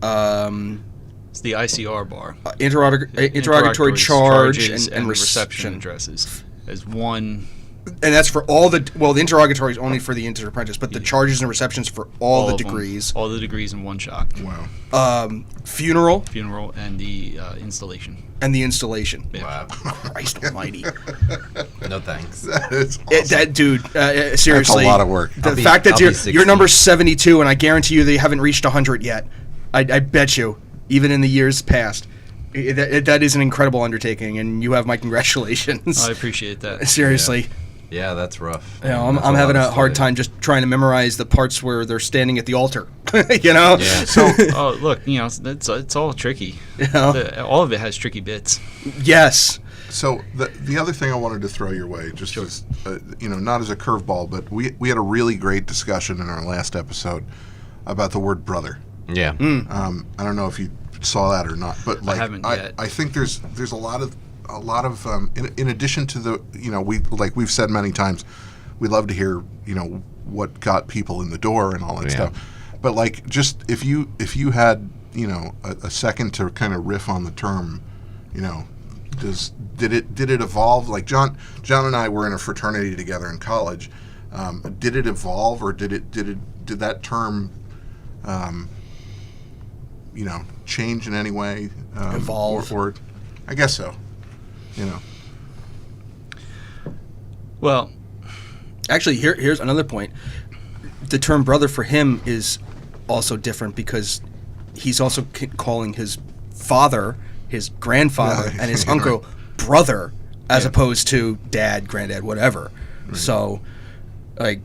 It's the ICR bar.
Interrogatory charge and
reception addresses as one.
And that's for all the interrogatory is only for the Entered Apprentice, but the charges and receptions for all the degrees.
All the degrees in one shot.
Wow.
Funeral,
and the installation.
Yeah.
Wow.
Christ almighty.
No thanks.
That's awesome.
That dude, seriously.
That's a lot of work.
The fact that your number's 72, and I guarantee you they haven't reached 100 yet. I bet you, even in the years past. That is an incredible undertaking, and you have my congratulations.
I appreciate that.
Seriously.
Yeah, that's rough.
I'm having a hard time just trying to memorize the parts where they're standing at the altar. Yeah.
So,
look, it's all tricky. All of it has tricky bits.
Yes.
So the other thing I wanted to throw your way, just as not as a curveball, but we had a really great discussion in our last episode about the word brother.
Yeah.
I don't know if you saw that or not, but like
I haven't yet.
I think there's a lot of in addition to the we've said many times, we love to hear what got people in the door and all that stuff, but like just if you had a second to kind of riff on the term, did it evolve? Like John and I were in a fraternity together in college. Did it evolve, or did that term change in any way?
Evolve.
Or I guess so.
Well, actually, here's another point. The term brother for him is also different because he's also calling his father, his grandfather, and his uncle brother, as opposed to dad, granddad, whatever. Right. So, like.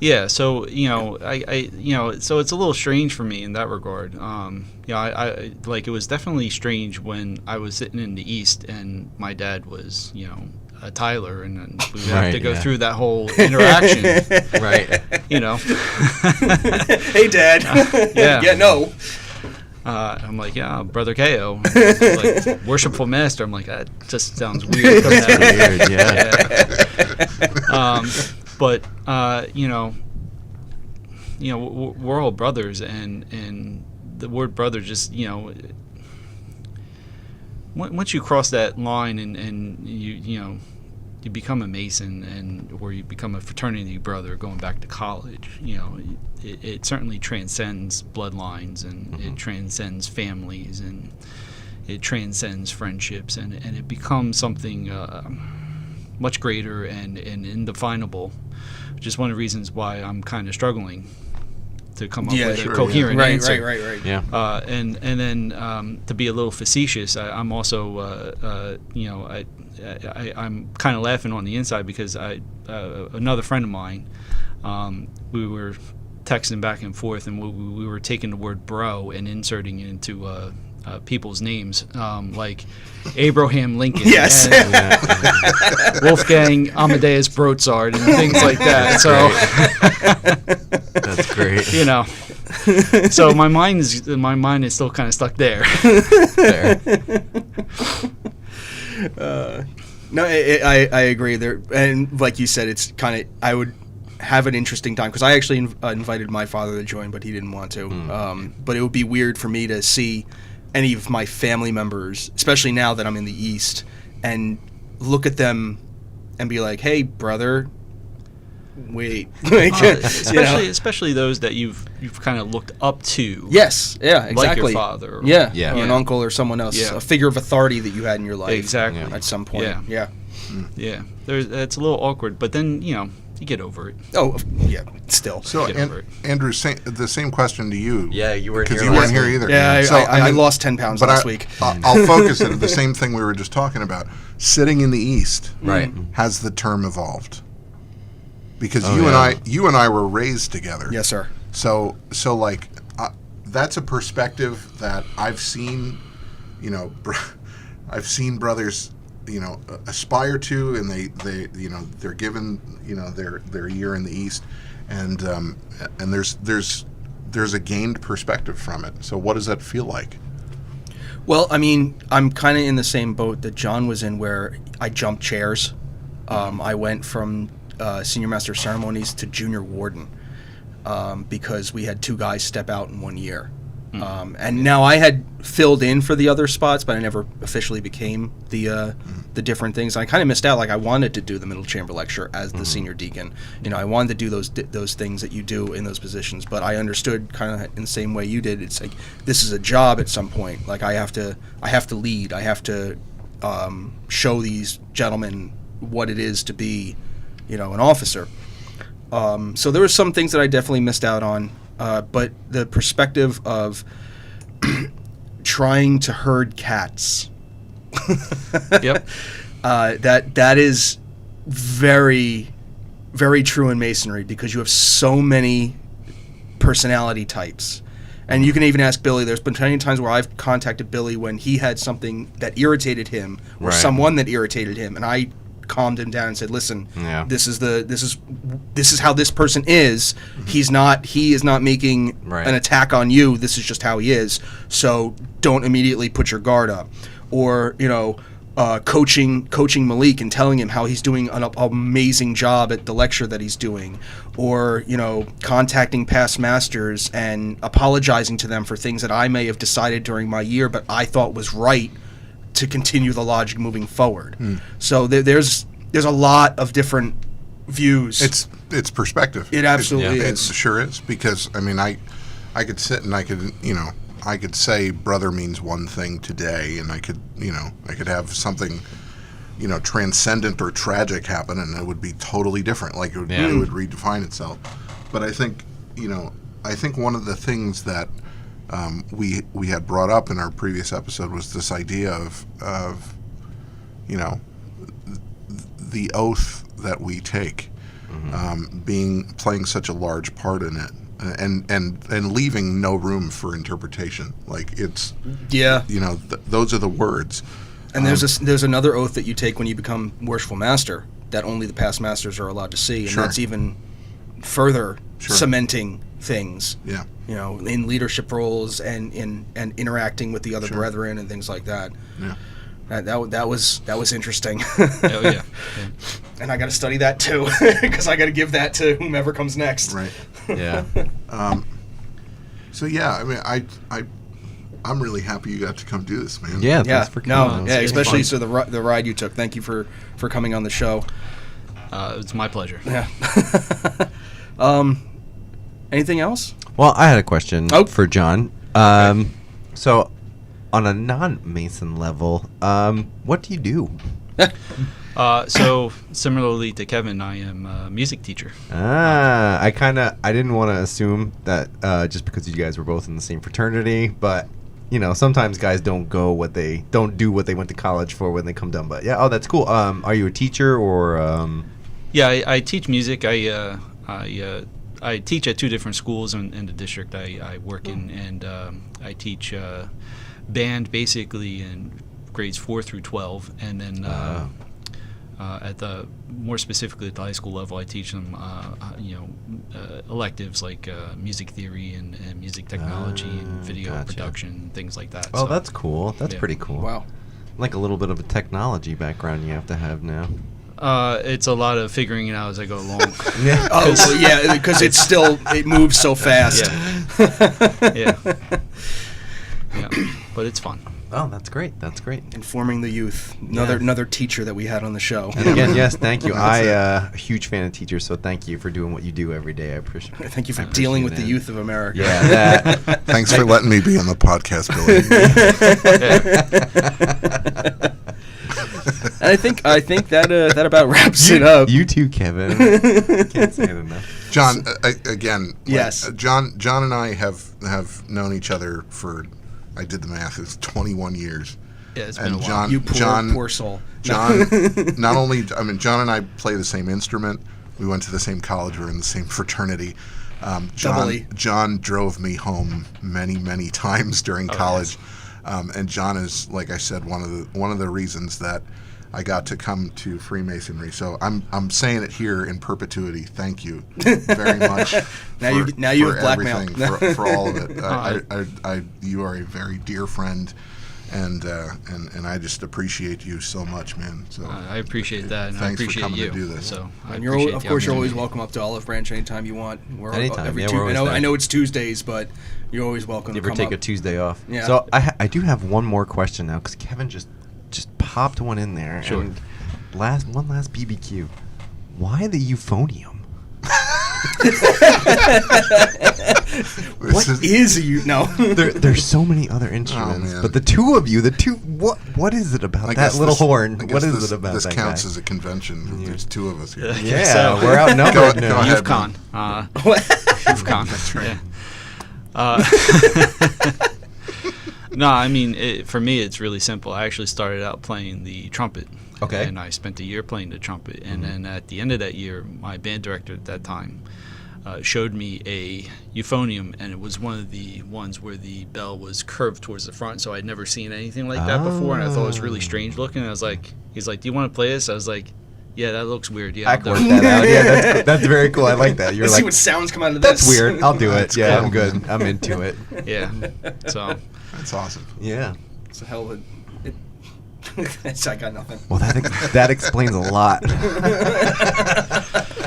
Yeah, so so it's a little strange for me in that regard. I like, it was definitely strange when I was sitting in the East and my dad was a Tyler, and we would have to go through that whole interaction.
Right.
Hey, Dad. Yeah, no.
I'm like, yeah, Brother Cajio. Like, Worshipful Master. I'm like, that just sounds weird.
Weird,
But we're all brothers, and the word brother just once you cross that line and you become a Mason or you become a fraternity brother going back to college, it certainly transcends bloodlines, and it transcends families, and it transcends friendships, and it becomes something much greater and indefinable, which is one of the reasons why I'm kind of struggling to come up with a coherent answer.
Right.
Yeah.
And then to be a little facetious, I'm also I'm kind of laughing on the inside because another friend of mine, we were texting back and forth, and we were taking the word bro and inserting it into people's names, like Abraham Lincoln,
yes,
and Wolfgang Amadeus Mozart, and things like that.
That's great.
So my mind is still kind of stuck there.
No, I agree there, and like you said, it's kind of, I would have an interesting time because I actually invited my father to join, but he didn't want to. But it would be weird for me to see any of my family members, especially now that I'm in the East, and look at them and be like, "Hey, brother, wait."
Especially those that you've kind of looked up to.
Yes, yeah, exactly.
Like your father.
Or an uncle or someone else, a figure of authority that you had in your life.
Exactly.
At some point.
Yeah. It's a little awkward, but then you get over it.
Oh, yeah, still.
So, Andrew, the same question to you.
Yeah, you weren't here.
Because you weren't here either.
Yeah, so, I lost 10 pounds last week.
I'll focus it at the same thing we were just talking about. Sitting in the East,
right,
has the term evolved? Because you and I were raised together.
Yes, sir.
So like, that's a perspective that I've seen. I've seen brothers, aspire to, and they're given, their year in the East, and there's a gained perspective from it. So what does that feel like?
Well, I mean, I'm kind of in the same boat that John was in, where I jumped chairs. I went from senior master of ceremonies to junior warden because we had two guys step out in 1 year. And now I had filled in for the other spots, but I never officially became the different things. I kind of missed out. Like, I wanted to do the middle chamber lecture as the senior deacon. I wanted to do those things that you do in those positions. But I understood kind of in the same way you did. It's like, this is a job at some point. Like, I have to lead. I have to show these gentlemen what it is to be, an officer. So there were some things that I definitely missed out on. But the perspective of trying to herd cats,
yep,
that is very, very true in Masonry, because you have so many personality types, And you can even ask Billy. There's been plenty of times where I've contacted Billy when he had something that irritated him or
Right.
someone that irritated him, and I calmed him down and said, "Listen, this is how this person is. He is not making
Right.
an attack on you. This is just how he is. So don't immediately put your guard up." Or coaching Malik and telling him how he's doing an amazing job at the lecture that he's doing, or contacting past masters and apologizing to them for things that I may have decided during my year but I thought was right to continue the logic moving forward. So there's a lot of different views.
It's perspective.
It absolutely
It
is.
sure is, because I mean I could sit and I could say brother means one thing today, and I could have something transcendent or tragic happen, and it would be totally different. Like it would redefine itself. But I think one of the things that we had brought up in our previous episode was this idea of the oath that we take, playing such a large part in it, and leaving no room for interpretation. Like it's those are the words.
And there's another oath that you take when you become Worshipful Master that only the past masters are allowed to see, and that's even further cementing things.
Yeah.
In leadership roles and interacting with the other brethren and things like that.
Yeah.
That was interesting.
Oh yeah.
And I got to study that too, because I got to give that to whomever comes next.
Right.
Yeah.
So yeah, I mean, I'm really happy you got to come do this, man.
Yeah. Thanks for coming.
No, especially the ride you took. Thank you for coming on the show.
It's my pleasure.
Yeah. Anything else?
Well, I had a question for John.
Okay.
So, on a non-Mason level, what do you do?
So similarly to Kevin, I am a music teacher.
I didn't want to assume that just because you guys were both in the same fraternity, but sometimes guys don't do what they went to college for when they come done. But yeah, that's cool. Are you a teacher or?
Yeah, I teach music. I teach at 2 different schools in the district I work in, and I teach band basically in grades 4 through 12, and then at the more specifically at the high school level, I teach them electives like music theory and music technology and video production, things like that.
Oh, that's cool. That's pretty cool.
Wow.
Like a little bit of a technology background you have to have now.
It's a lot of figuring it out as I go along.
Yeah.
Oh, well, yeah, because it moves so fast.
Yeah. But it's fun.
Oh, that's great. That's great.
Informing the youth. Another teacher that we had on the show.
And again, yes, thank you. I'm a huge fan of teachers, so thank you for doing what you do every day. I appreciate it.
Thank you for dealing with the youth of America.
Yeah, that.
Thanks for letting me be on the podcast, Billy.
And I think that about wraps it up.
You too, Kevin. Can't say it enough.
John, again.
Yes.
John and I have known each other for, I did the math, it's 21 years.
Yeah, it's been a while.
John,
You poor soul.
John, not only, John and I play the same instrument. We went to the same college. We were in the same fraternity. John drove me home many, many times during college. Yes. And John is, like I said, one of the reasons that I got to come to Freemasonry. So I'm saying it here in perpetuity. Thank you very much.
now you have blackmailed
for all of it. You are a very dear friend, and I just appreciate you so much, man. So
I appreciate that, and
thanks
I appreciate
for coming
you.
to do this.
So
And of course, you're always welcome up to Olive Branch anytime you want.
Anytime.
I know it's Tuesdays, but you're always welcome.
You
to
ever
come
take
up.
a Tuesday off?
Yeah.
So I do have one more question now, because Kevin just popped one in there.
Sure.
And one last BBQ. Why the euphonium?
What is a no?
There's so many other instruments, but the two of you, what is it about that little horn? What is it about
this
that
counts
guy?
as a convention. There's 2 of us here.
Yeah, we're outnumbered
Go
now.
ahead.
UFCon. UFCon.
That's right.
No, I mean, for me, it's really simple. I actually started out playing the trumpet.
Okay.
And I spent a year playing the trumpet. And then at the end of that year, my band director at that time showed me a euphonium, and it was one of the ones where the bell was curved towards the front, so I'd never seen anything like that before, and I thought it was really strange looking. I was like, he's like, do you want to play this? I was like, yeah, that looks weird. Yeah,
I can work that out. Yeah, that's very cool. I like that. You're
Let's
like,
see what sounds come out of
that's
this.
weird. I'll do it.
That's
Yeah,
cool,
I'm good.
man.
I'm into it.
Yeah. So
That's awesome.
Yeah.
It's a hell of a... I got nothing.
Well, that explains a lot.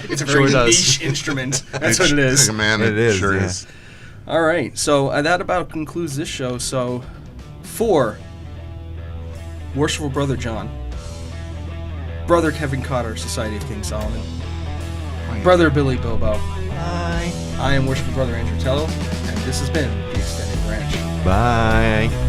It's a very
Sure does.
niche instrument. That's what it is.
Man,
It is,
sure
yeah.
is.
All right, so that about concludes this show. So, for Worshipful Brother John, Brother Kevin Cotter, Society of King Solomon, Brother Billy Bilbo, I am Worshipful Brother Andrew Tello, and this has been The Extended Branch.
Bye.